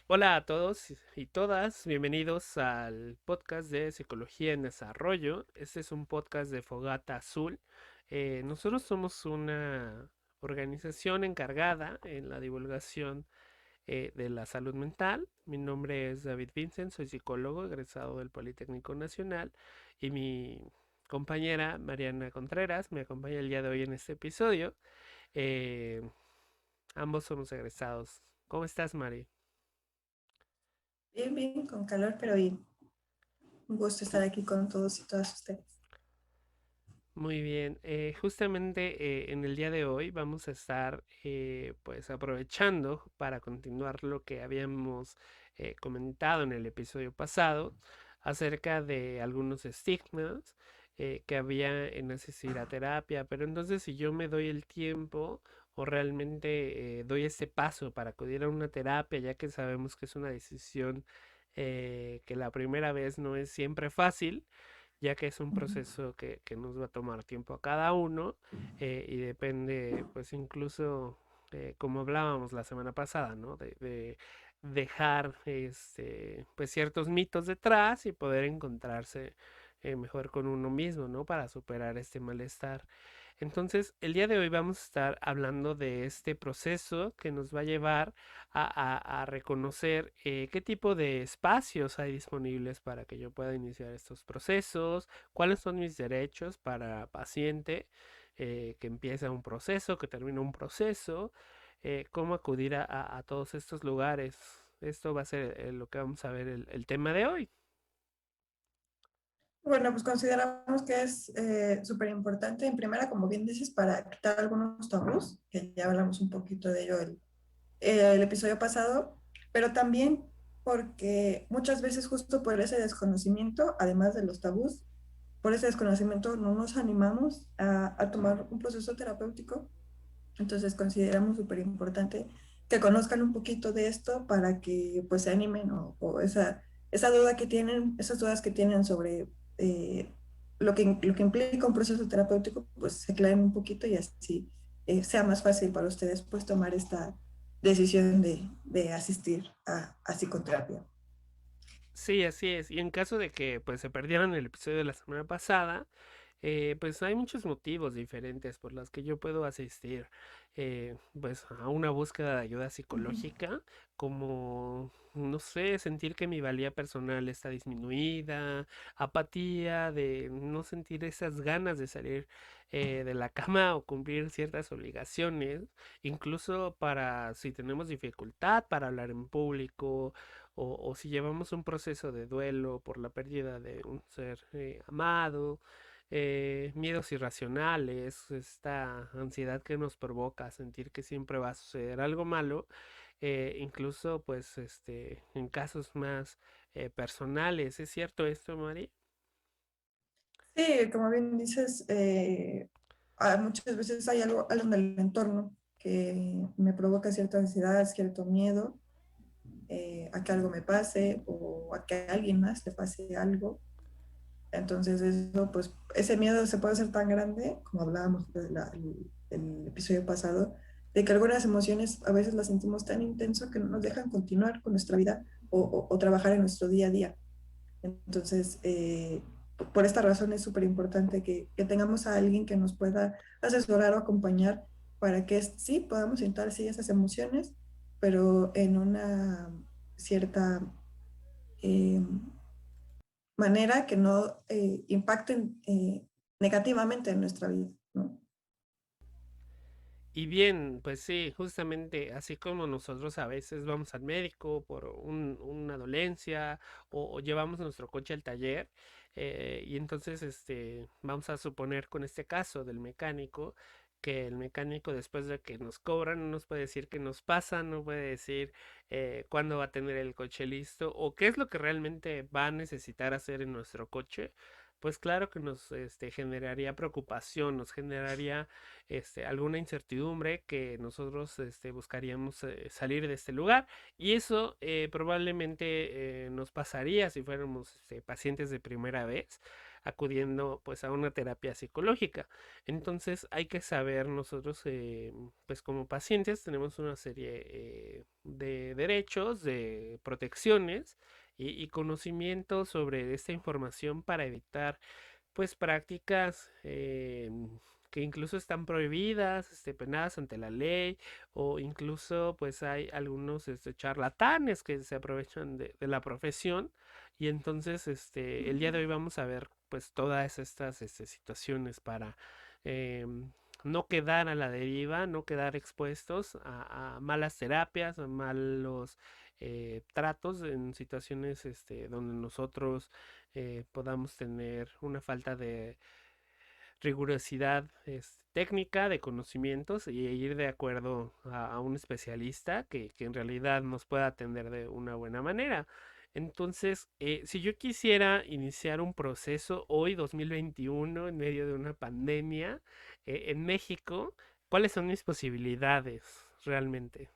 Hola a todos y todas, bienvenidos al podcast de Psicología en Desarrollo. Este es un podcast de Fogata Azul. Nosotros somos una organización encargada en la divulgación de la salud mental. Mi nombre es David Vincent, soy psicólogo egresado del Politécnico Nacional y mi compañera Mariana Contreras me acompaña el día de hoy en este episodio. Eh, Ambos somos egresados. ¿Cómo estás, Mari? Bien, bien, con calor, pero bien. Un gusto estar aquí con todos y todas ustedes. Muy bien, justamente en el día de hoy vamos a estar pues aprovechando para continuar lo que habíamos comentado en el episodio pasado acerca de algunos estigmas que había en asistir a terapia, pero entonces si yo me doy el tiempo o realmente doy este paso para acudir a una terapia, ya que sabemos que es una decisión que la primera vez no es siempre fácil, ya que es un proceso que nos va a tomar tiempo a cada uno y depende, pues incluso, como hablábamos la semana pasada, ¿no? De dejar pues ciertos mitos detrás y poder encontrarse mejor con uno mismo, ¿no? Para superar este malestar. Entonces, el día de hoy vamos a estar hablando de este proceso que nos va a llevar a reconocer qué tipo de espacios hay disponibles para que yo pueda iniciar estos procesos, cuáles son mis derechos para paciente que empieza un proceso, que termina un proceso, cómo acudir a todos estos lugares. Esto va a ser lo que vamos a ver el tema de hoy. Bueno, pues consideramos que es súper importante, en primera, como bien dices, para quitar algunos tabús, que ya hablamos un poquito de ello el episodio pasado, pero también porque muchas veces justo por ese desconocimiento, además de los tabús, por ese desconocimiento no nos animamos a tomar un proceso terapéutico. Entonces consideramos súper importante que conozcan un poquito de esto para que pues se animen o esa duda que tienen, esas dudas que tienen sobre eh, lo que implica un proceso terapéutico, pues se aclaren un poquito y así sea más fácil para ustedes pues tomar esta decisión de asistir a psicoterapia. Sí, así es. Y en caso de que pues se perdieran el episodio de la semana pasada, pues hay muchos motivos diferentes por los que yo puedo asistir pues a una búsqueda de ayuda psicológica, como, no sé, sentir que mi valía personal está disminuida, apatía, de no sentir esas ganas de salir de la cama o cumplir ciertas obligaciones, incluso para si tenemos dificultad para hablar en público o si llevamos un proceso de duelo por la pérdida de un ser amado, miedos irracionales, esta ansiedad que nos provoca sentir que siempre va a suceder algo malo, incluso pues en casos más personales. ¿Es cierto esto, Mari? Sí, como bien dices, muchas veces hay algo en el entorno que me provoca cierta ansiedad, cierto miedo a que algo me pase o a que a alguien más le pase algo. Entonces eso, pues ese miedo se puede hacer tan grande, como hablábamos el episodio pasado, de que algunas emociones a veces las sentimos tan intenso que no nos dejan continuar con nuestra vida o trabajar en nuestro día a día. Entonces, por esta razón es súper importante que tengamos a alguien que nos pueda asesorar o acompañar para que sí podamos sentar sí esas emociones, pero en una cierta eh, manera que no impacten negativamente en nuestra vida, ¿no? Y bien, pues sí, justamente así como nosotros a veces vamos al médico por una dolencia o llevamos nuestro coche al taller y entonces vamos a suponer con este caso del mecánico que el mecánico después de que nos cobran no nos puede decir qué nos pasa, no puede decir cuándo va a tener el coche listo o qué es lo que realmente va a necesitar hacer en nuestro coche. Pues claro que nos generaría preocupación, nos generaría alguna incertidumbre que nosotros buscaríamos salir de este lugar y eso probablemente nos pasaría si fuéramos pacientes de primera vez. acudiendo pues a una terapia psicológica. Entonces hay que saber nosotros, pues como pacientes tenemos una serie de derechos, de protecciones y conocimientos sobre esta información para evitar pues prácticas que incluso están prohibidas, penadas ante la ley, o incluso pues hay algunos charlatanes que se aprovechan de la profesión. Y entonces el día de hoy vamos a ver pues todas estas situaciones para no quedar a la deriva, no quedar expuestos a malas terapias, a malos tratos en situaciones donde nosotros podamos tener una falta de rigurosidad técnica, de conocimientos y ir de acuerdo a un especialista que en realidad nos pueda atender de una buena manera. Entonces, si yo quisiera iniciar un proceso hoy, 2021, en medio de una pandemia, en México, ¿cuáles son mis posibilidades realmente?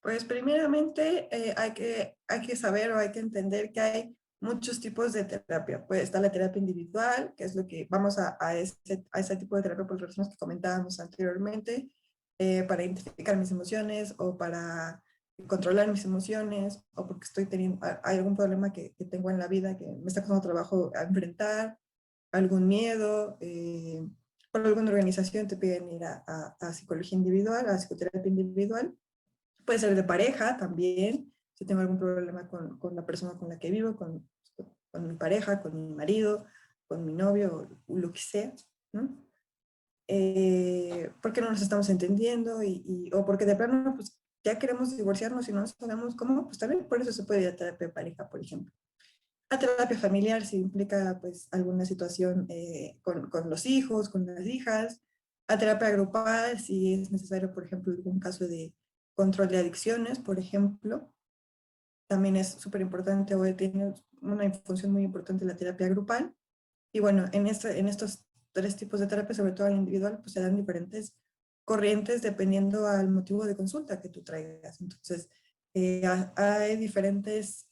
Pues primeramente hay que saber o hay que entender que hay muchos tipos de terapia. Pues está la terapia individual, que es lo que vamos a ese tipo de terapia por las razones que comentábamos anteriormente, para identificar mis emociones o para controlar mis emociones o porque estoy teniendo, hay algún problema que tengo en la vida que me está costando trabajo a enfrentar, algún miedo, por alguna organización te piden ir a psicología individual, a psicoterapia individual. Puede ser de pareja también, si tengo algún problema con la persona con la que vivo, con mi pareja, con mi marido, con mi novio, o lo que sea, ¿no? Porque no nos estamos entendiendo o porque de plano pues, ya queremos divorciarnos y no sabemos cómo, pues también por eso se puede ir a terapia de pareja, por ejemplo. A terapia familiar si implica pues alguna situación con los hijos, con las hijas. A terapia grupal si es necesario, por ejemplo, algún caso de control de adicciones, por ejemplo. También es súper importante o tiene una función muy importante la terapia grupal. Y bueno, en estos tres tipos de terapia, sobre todo al individual, pues se dan diferentes corrientes dependiendo al motivo de consulta que tú traigas. Entonces, hay diferentes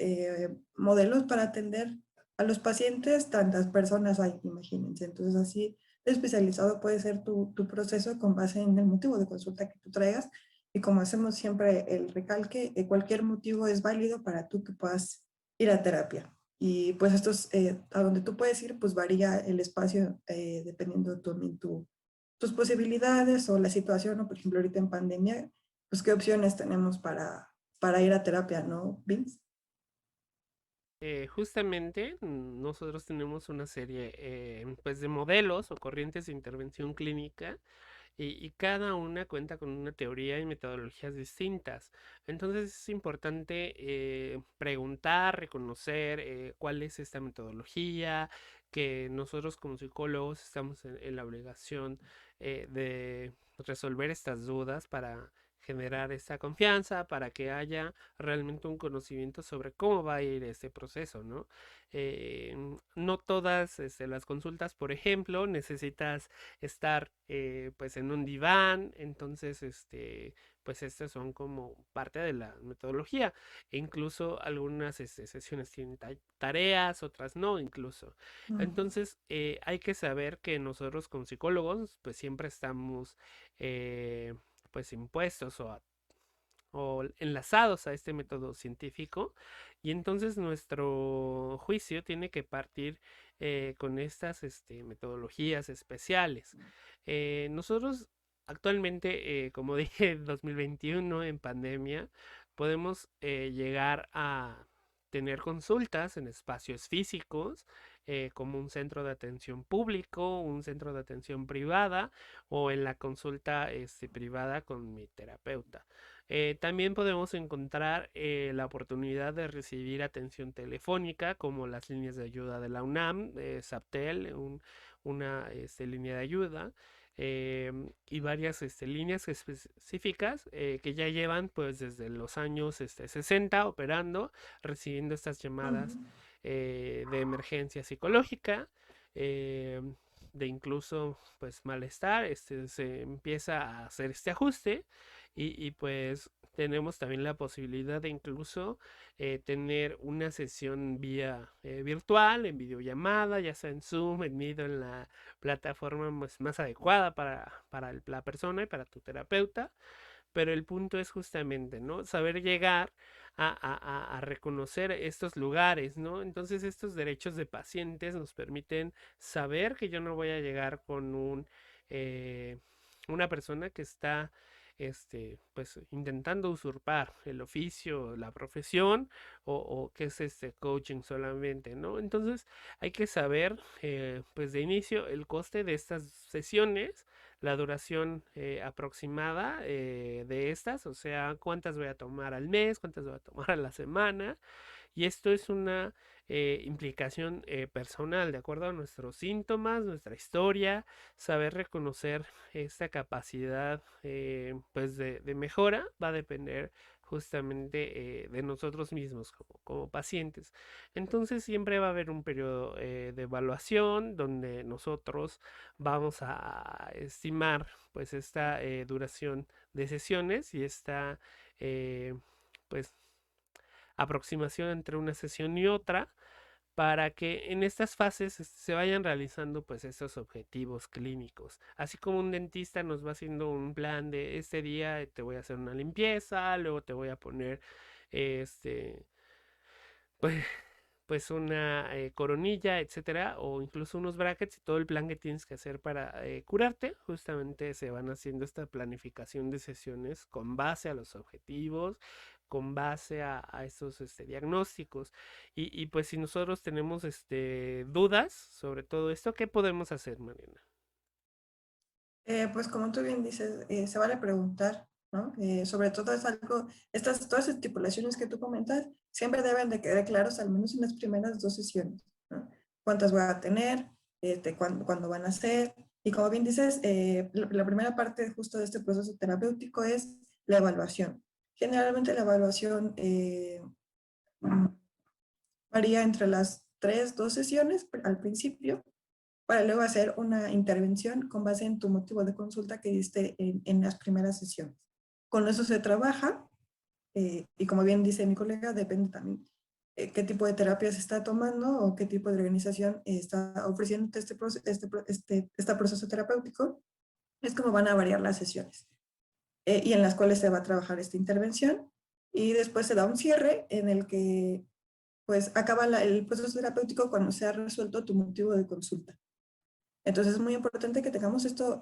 modelos para atender a los pacientes, tantas personas hay, imagínense. Entonces, así de especializado puede ser tu proceso con base en el motivo de consulta que tú traigas. Y como hacemos siempre el recalque, cualquier motivo es válido para tú que puedas ir a terapia. Y pues estos, a donde tú puedes ir, pues varía el espacio dependiendo también tus posibilidades o la situación, o por ejemplo ahorita en pandemia, pues qué opciones tenemos para ir a terapia, ¿no, Vince? Justamente nosotros tenemos una serie pues de modelos o corrientes de intervención clínica y cada una cuenta con una teoría y metodologías distintas. Entonces es importante preguntar, reconocer cuál es esta metodología, que nosotros como psicólogos estamos en la obligación de resolver estas dudas para generar esta confianza, para que haya realmente un conocimiento sobre cómo va a ir este proceso, ¿no? No todas las consultas, por ejemplo, necesitas estar pues en un diván, entonces pues estas son como parte de la metodología. E incluso algunas sesiones tienen tareas, otras no, incluso. Mm. Entonces hay que saber que nosotros como psicólogos pues siempre estamos pues impuestos o enlazados a este método científico y entonces nuestro juicio tiene que partir con estas metodologías especiales. Nosotros actualmente, como dije, en 2021 en pandemia, podemos llegar a tener consultas en espacios físicos, como un centro de atención público, un centro de atención privada o en la consulta privada con mi terapeuta. También podemos encontrar la oportunidad de recibir atención telefónica como las líneas de ayuda de la UNAM, SAPTEL, una línea de ayuda y varias líneas específicas que ya llevan pues desde los años 60 operando, recibiendo estas llamadas Ujú. de emergencia psicológica. eh, de incluso pues malestar, se empieza a hacer este ajuste y pues tenemos también la posibilidad de incluso tener una sesión vía virtual, en videollamada, ya sea en Zoom, en Meet, en la plataforma más adecuada para la persona y para tu terapeuta, pero el punto es justamente, ¿no? Saber llegar a reconocer estos lugares, ¿no? Entonces estos derechos de pacientes nos permiten saber que yo no voy a llegar con eh, una persona que está pues intentando usurpar el oficio, la profesión o que es este coaching solamente, ¿no? Entonces hay que saber pues de inicio el coste de estas sesiones, la duración aproximada de estas, o sea, cuántas voy a tomar al mes, cuántas voy a tomar a la semana, y esto es una implicación personal, de acuerdo a nuestros síntomas, nuestra historia, saber reconocer esta capacidad pues de mejora va a depender justamente de nosotros mismos como pacientes. Entonces siempre va a haber un periodo de evaluación donde nosotros vamos a estimar pues esta duración de sesiones y esta pues aproximación entre una sesión y otra para que en estas fases se vayan realizando pues estos objetivos clínicos. Así como un dentista nos va haciendo un plan de este día te voy a hacer una limpieza, luego te voy a poner este pues pues una coronilla, etcétera, o incluso unos brackets y todo el plan que tienes que hacer para curarte. Justamente se van haciendo esta planificación de sesiones con base a los objetivos, con base a estos diagnósticos. Pues si nosotros tenemos dudas sobre todo esto, ¿qué podemos hacer, Mariana? Pues como tú bien dices, se vale preguntar, ¿no? Sobre todo es algo, todas las estipulaciones que tú comentas siempre deben de quedar claros, al menos en las primeras dos sesiones, ¿no? ¿Cuántas voy a tener? ¿Cuándo van a ser? Y como bien dices, la primera parte justo de este proceso terapéutico es la evaluación. Generalmente la evaluación varía entre las dos sesiones al principio para luego hacer una intervención con base en tu motivo de consulta que diste en las primeras sesiones. Con eso se trabaja y como bien dice mi colega, depende también qué tipo de terapia se está tomando o qué tipo de organización está ofreciendo este proceso terapéutico. Es como van a variar las sesiones y en las cuales se va a trabajar esta intervención y después se da un cierre en el que pues acaba el proceso terapéutico cuando se ha resuelto tu motivo de consulta. Entonces es muy importante que tengamos esto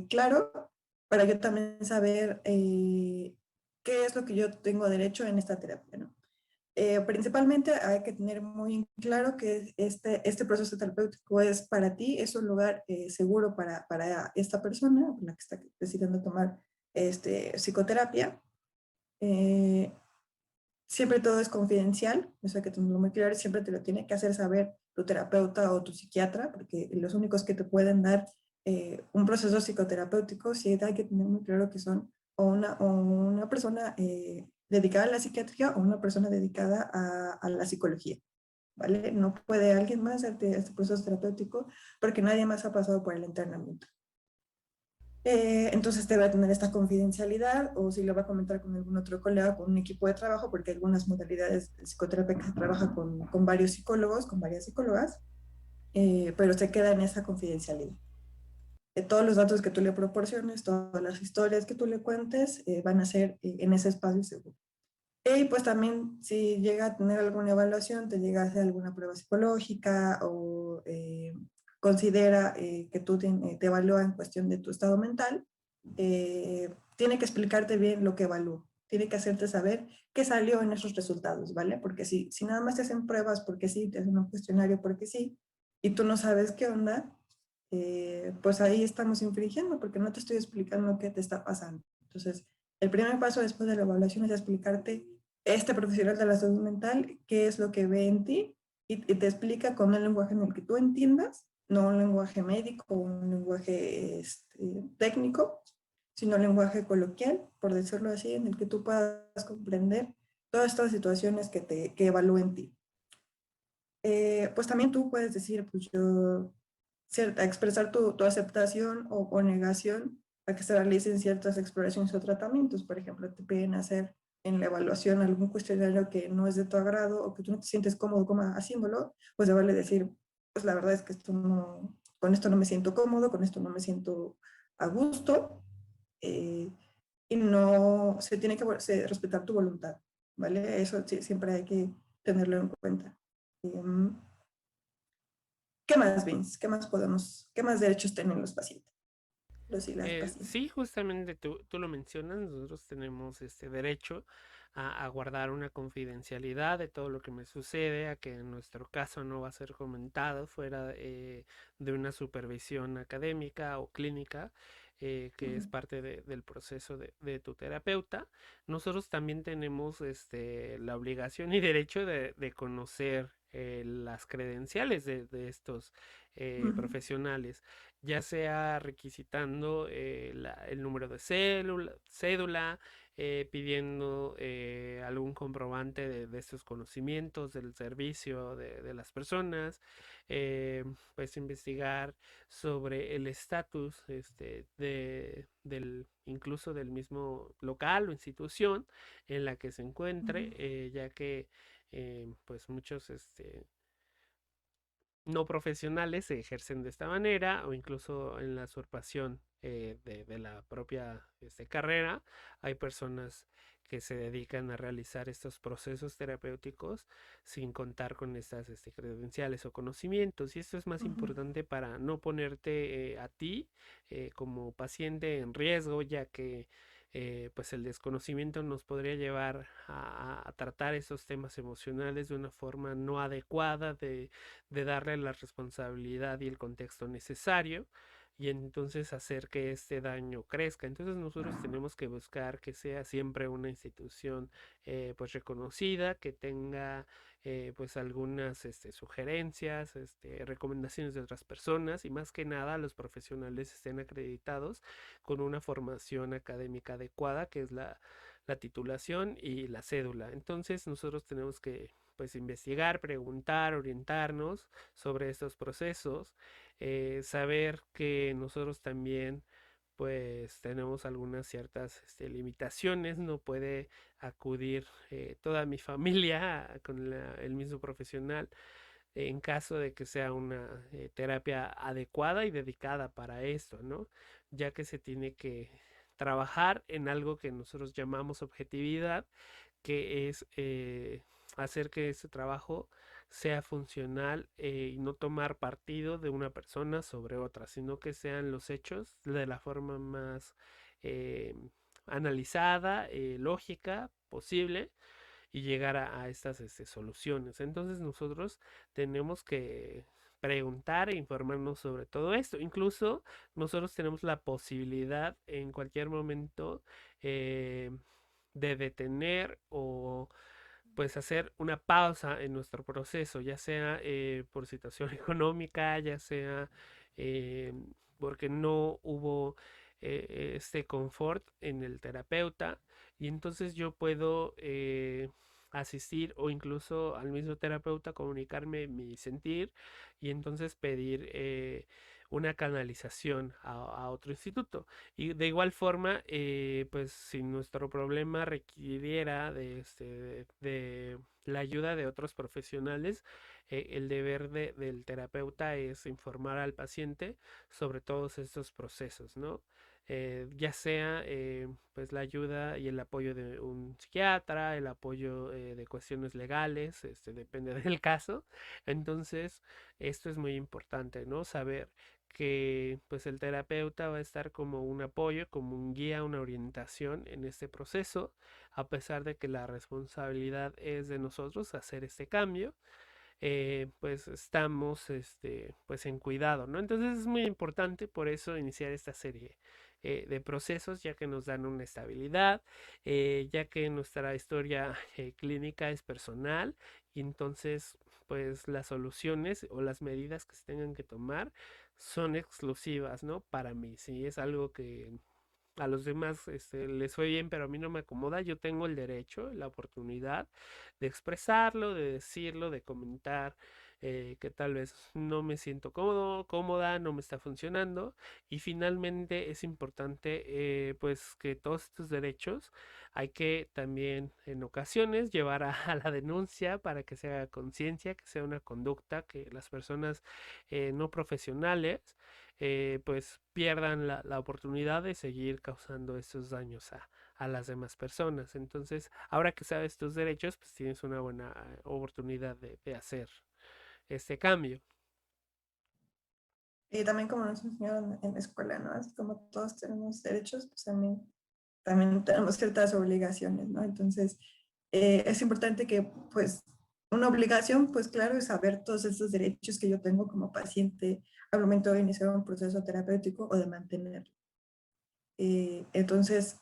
claro para yo también saber qué es lo que yo tengo derecho en esta terapia, ¿no? Principalmente hay que tener muy claro que este proceso terapéutico es para ti, es un lugar seguro para esta persona, la que está decidiendo tomar psicoterapia. Eh, Siempre todo es confidencial, eso hay que tenerlo muy claro, siempre te lo tiene que hacer saber tu terapeuta o tu psiquiatra, porque los únicos que te pueden dar un proceso psicoterapéutico, sí hay que tener muy claro que son o una persona dedicada a la psiquiatría o una persona dedicada a la psicología, ¿vale? No puede alguien más hacerte este proceso terapéutico porque nadie más ha pasado por el internamiento. Entonces debe tener esta confidencialidad o si lo va a comentar con algún otro colega, con un equipo de trabajo, porque hay algunas modalidades de psicoterapia que se trabaja con varios psicólogos, con varias psicólogas, pero se queda en esa confidencialidad. Todos los datos que tú le proporciones, todas las historias que tú le cuentes, van a ser en ese espacio seguro. Y pues también si llega a tener alguna evaluación, te llega a hacer alguna prueba psicológica o considera que tú te evalúa en cuestión de tu estado mental, tiene que explicarte bien lo que evalúa. Tiene que hacerte saber qué salió en esos resultados, ¿vale? Porque si nada más te hacen pruebas porque sí, te hacen un cuestionario porque sí, y tú no sabes qué onda, pues ahí estamos infringiendo porque no te estoy explicando qué te está pasando. Entonces, el primer paso después de la evaluación es explicarte este profesional de la salud mental qué es lo que ve en ti y te explica con un lenguaje en el que tú entiendas, no un lenguaje médico, un lenguaje técnico, sino un lenguaje coloquial, por decirlo así, en el que tú puedas comprender todas estas situaciones que evalúen ti. Pues también tú puedes decir, pues yo, expresar tu aceptación o negación a que se realicen ciertas exploraciones o tratamientos. Por ejemplo, te piden hacer en la evaluación algún cuestionario que no es de tu agrado o que tú no te sientes cómodo como haciéndolo, pues se vale decir, pues la verdad es que esto no, con esto no me siento cómodo, con esto no me siento a gusto, eh, y no se tiene que respetar tu voluntad, ¿vale? Eso sí, siempre hay que tenerlo en cuenta. ¿Qué más, Vince? ¿Qué más podemos, qué más derechos tienen los pacientes, los y las pacientes? Sí, justamente tú lo mencionas, nosotros tenemos este derecho a guardar una confidencialidad de todo lo que me sucede, a que en nuestro caso no va a ser comentado fuera de una supervisión académica o clínica, que es parte del proceso de tu terapeuta. Nosotros también tenemos la obligación y derecho de conocer las credenciales de estos profesionales, ya sea requisitando el número de cédula, pidiendo algún comprobante de estos conocimientos del servicio de las personas, pues investigar sobre el estatus incluso del mismo local o institución en la que se encuentre, ya que pues muchos no profesionales se ejercen de esta manera o incluso en la usurpación de la propia carrera. Hay personas que se dedican a realizar estos procesos terapéuticos sin contar con estas credenciales o conocimientos, y esto es más importante para no ponerte a ti como paciente en riesgo, ya que pues el desconocimiento nos podría llevar a tratar esos temas emocionales de una forma no adecuada, de darle la responsabilidad y el contexto necesario, y entonces hacer que este daño crezca. Entonces nosotros tenemos que buscar que sea siempre una institución pues reconocida, que tenga pues algunas sugerencias, recomendaciones de otras personas, y más que nada los profesionales estén acreditados con una formación académica adecuada, que es la titulación y la cédula. Entonces nosotros tenemos que pues investigar, preguntar, orientarnos sobre estos procesos, saber que nosotros también pues tenemos algunas ciertas limitaciones, no puede acudir toda mi familia con el mismo profesional en caso de que sea una terapia adecuada y dedicada para esto, ¿no? Ya que se tiene que trabajar en algo que nosotros llamamos objetividad, que es hacer que ese trabajo sea funcional y no tomar partido de una persona sobre otra, sino que sean los hechos de la forma más eh, analizada, lógica posible, y llegar a estas soluciones. Entonces nosotros tenemos que preguntar e informarnos sobre todo esto. Incluso nosotros tenemos la posibilidad en cualquier momento eh, de detener o pues hacer una pausa en nuestro proceso, ya sea por situación económica, ya sea eh, porque no hubo este confort en el terapeuta, y entonces yo puedo asistir o incluso al mismo terapeuta comunicarme mi sentir, y entonces pedir una canalización a otro instituto. Y de igual forma, pues si nuestro problema requiriera de la ayuda de otros profesionales, el deber del terapeuta es informar al paciente sobre todos estos procesos, ¿no? Ya sea pues la ayuda y el apoyo de un psiquiatra, el apoyo de cuestiones legales, depende del caso. Entonces, esto es muy importante, ¿no? Saber que pues el terapeuta va a estar como un apoyo, como un guía, una orientación en este proceso, a pesar de que la responsabilidad es de nosotros hacer este cambio. Pues estamos pues en cuidado, ¿no? Entonces es muy importante por eso iniciar esta serie de procesos, ya que nos dan una estabilidad, ya que nuestra historia clínica es personal, y entonces pues las soluciones o las medidas que se tengan que tomar son exclusivas, ¿no? Para mí, si es algo que a los demás les fue bien, pero a mí no me acomoda, yo tengo el derecho, la oportunidad de expresarlo, de decirlo, de comentar que tal vez no me siento cómodo, cómoda, no me está funcionando. Y finalmente es importante pues que todos estos derechos hay que también en ocasiones llevar a la denuncia para que se haga conciencia, que sea una conducta que las personas no profesionales pues pierdan la oportunidad de seguir causando estos daños a las demás personas. Entonces, ahora que sabes tus derechos, pues tienes una buena oportunidad de hacer este cambio. Y también como nos enseñaron en la escuela, ¿no? Así como todos tenemos derechos, pues también tenemos ciertas obligaciones, ¿no? Entonces, es importante que, pues, una obligación, pues claro, es saber todos estos derechos que yo tengo como paciente al momento de iniciar un proceso terapéutico o de mantenerlo. Entonces,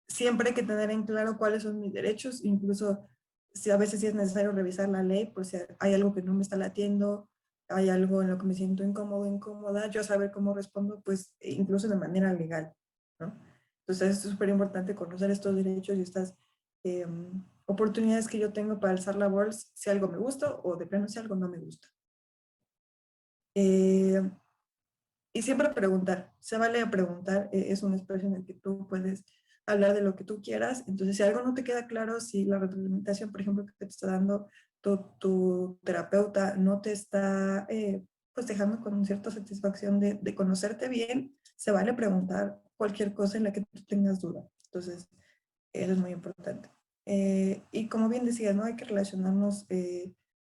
siempre hay que tener en claro cuáles son mis derechos, incluso si a veces sí es necesario revisar la ley, por si hay algo que no me está latiendo, hay algo en lo que me siento incómodo, incómoda, yo saber cómo respondo, pues incluso de manera legal, ¿no? Entonces, es súper importante conocer estos derechos y estas eh, oportunidades que yo tengo para alzar la voz si algo me gusta o de plano si algo no me gusta. Eh, y siempre preguntar, se vale preguntar, es un espacio en el que tú puedes hablar de lo que tú quieras. Entonces, si algo no te queda claro, si la retroalimentación, por ejemplo, que te está dando tu terapeuta no te está pues dejando con cierta satisfacción de conocerte bien, se vale preguntar cualquier cosa en la que tú tengas duda. Entonces, eso es muy importante. Y como bien decías, ¿no? Hay que relacionarnos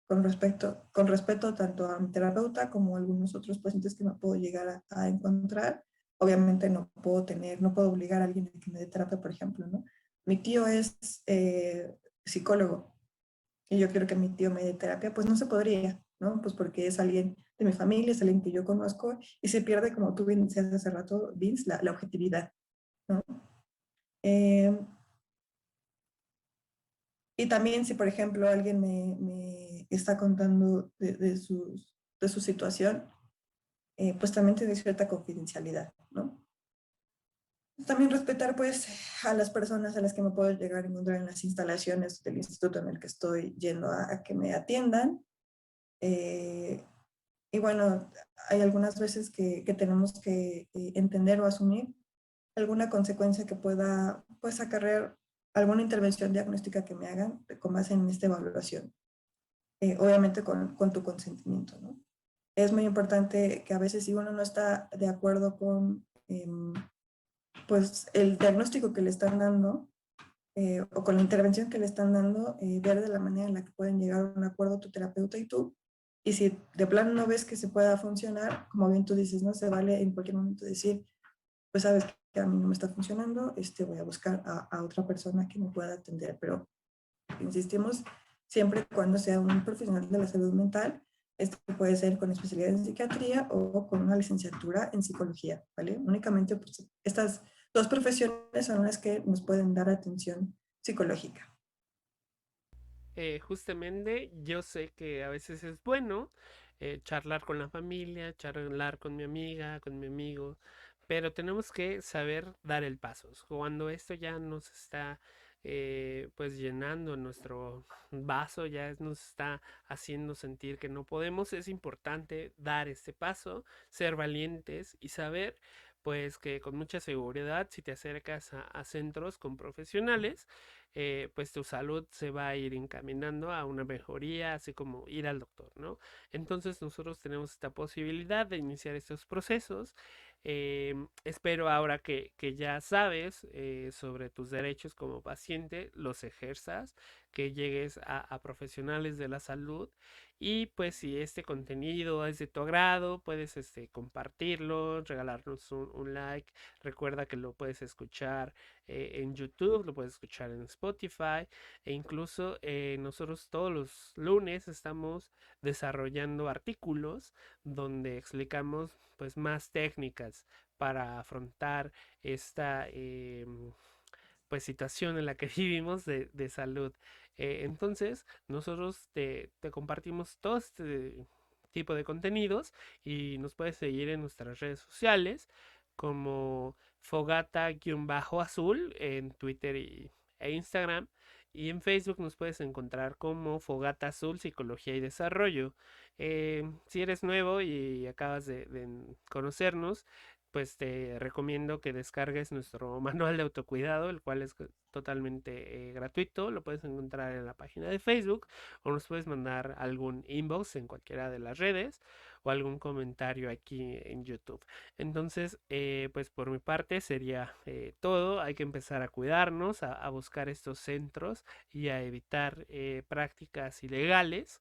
con respeto tanto a mi terapeuta como a algunos otros pacientes que me puedo llegar a encontrar. Obviamente no puedo obligar a alguien a que me dé terapia, por ejemplo, ¿no? Mi tío es psicólogo y yo quiero que mi tío me dé terapia, pues no se podría, ¿no? Pues porque es alguien de mi familia, es alguien que yo conozco y se pierde, como tú bien decías hace rato, Vince, la objetividad, ¿no? Eh, Y también si, por ejemplo, alguien me está contando de su situación, pues también tiene cierta confidencialidad, ¿no? También respetar, pues, a las personas a las que me puedo llegar a encontrar en las instalaciones del instituto en el que estoy yendo a que me atiendan. Eh, y bueno, hay algunas veces que tenemos que entender o asumir alguna consecuencia que pueda, pues, acarrear alguna intervención diagnóstica que me hagan con base en esta evaluación. Obviamente con tu consentimiento, ¿no? Es muy importante que a veces si uno no está de acuerdo con pues el diagnóstico que le están dando o con la intervención que le están dando, ver de la manera en la que pueden llegar a un acuerdo tu terapeuta y tú. Y si de plano no ves que se pueda funcionar, como bien tú dices, no se vale en cualquier momento decir, pues sabes que a mí no me está funcionando, voy a buscar a otra persona que me pueda atender, pero insistimos, siempre y cuando sea un profesional de la salud mental, esto puede ser con especialidad en psiquiatría o con una licenciatura en psicología, ¿vale? Únicamente pues, estas dos profesiones son las que nos pueden dar atención psicológica. Justamente yo sé que a veces es bueno charlar con la familia, charlar con mi amiga, con mi amigo, pero tenemos que saber dar el paso. Cuando esto ya nos está pues llenando nuestro vaso, ya nos está haciendo sentir que no podemos, es importante dar este paso, ser valientes y saber pues que con mucha seguridad si te acercas a centros con profesionales, pues tu salud se va a ir encaminando a una mejoría, así como ir al doctor, ¿no? Entonces nosotros tenemos esta posibilidad de iniciar estos procesos. Espero ahora que ya sabes sobre tus derechos como paciente, los ejerzas, que llegues a profesionales de la salud y pues si este contenido es de tu agrado, puedes compartirlo, regalarnos un like. Recuerda que lo puedes escuchar en YouTube, lo puedes escuchar en Spotify e incluso nosotros todos los lunes estamos desarrollando artículos donde explicamos pues más técnicas para afrontar esta pues situación en la que vivimos de salud. Entonces nosotros te compartimos todo este tipo de contenidos y nos puedes seguir en nuestras redes sociales como fogata-azul en Twitter e Instagram. Y en Facebook nos puedes encontrar como Fogata Azul Psicología y Desarrollo. Si eres nuevo y acabas de conocernos, pues te recomiendo que descargues nuestro manual de autocuidado, el cual es totalmente gratuito. Lo puedes encontrar en la página de Facebook o nos puedes mandar algún inbox en cualquiera de las redes o algún comentario aquí en YouTube. Entonces, pues por mi parte sería todo. Hay que empezar a cuidarnos, a buscar estos centros y a evitar prácticas ilegales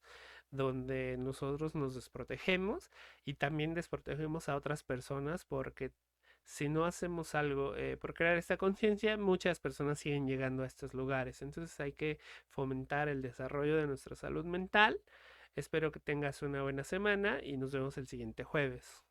donde nosotros nos desprotegemos y también desprotegemos a otras personas porque si no hacemos algo por crear esta conciencia, muchas personas siguen llegando a estos lugares. Entonces hay que fomentar el desarrollo de nuestra salud mental. Espero que tengas una buena semana y nos vemos el siguiente jueves.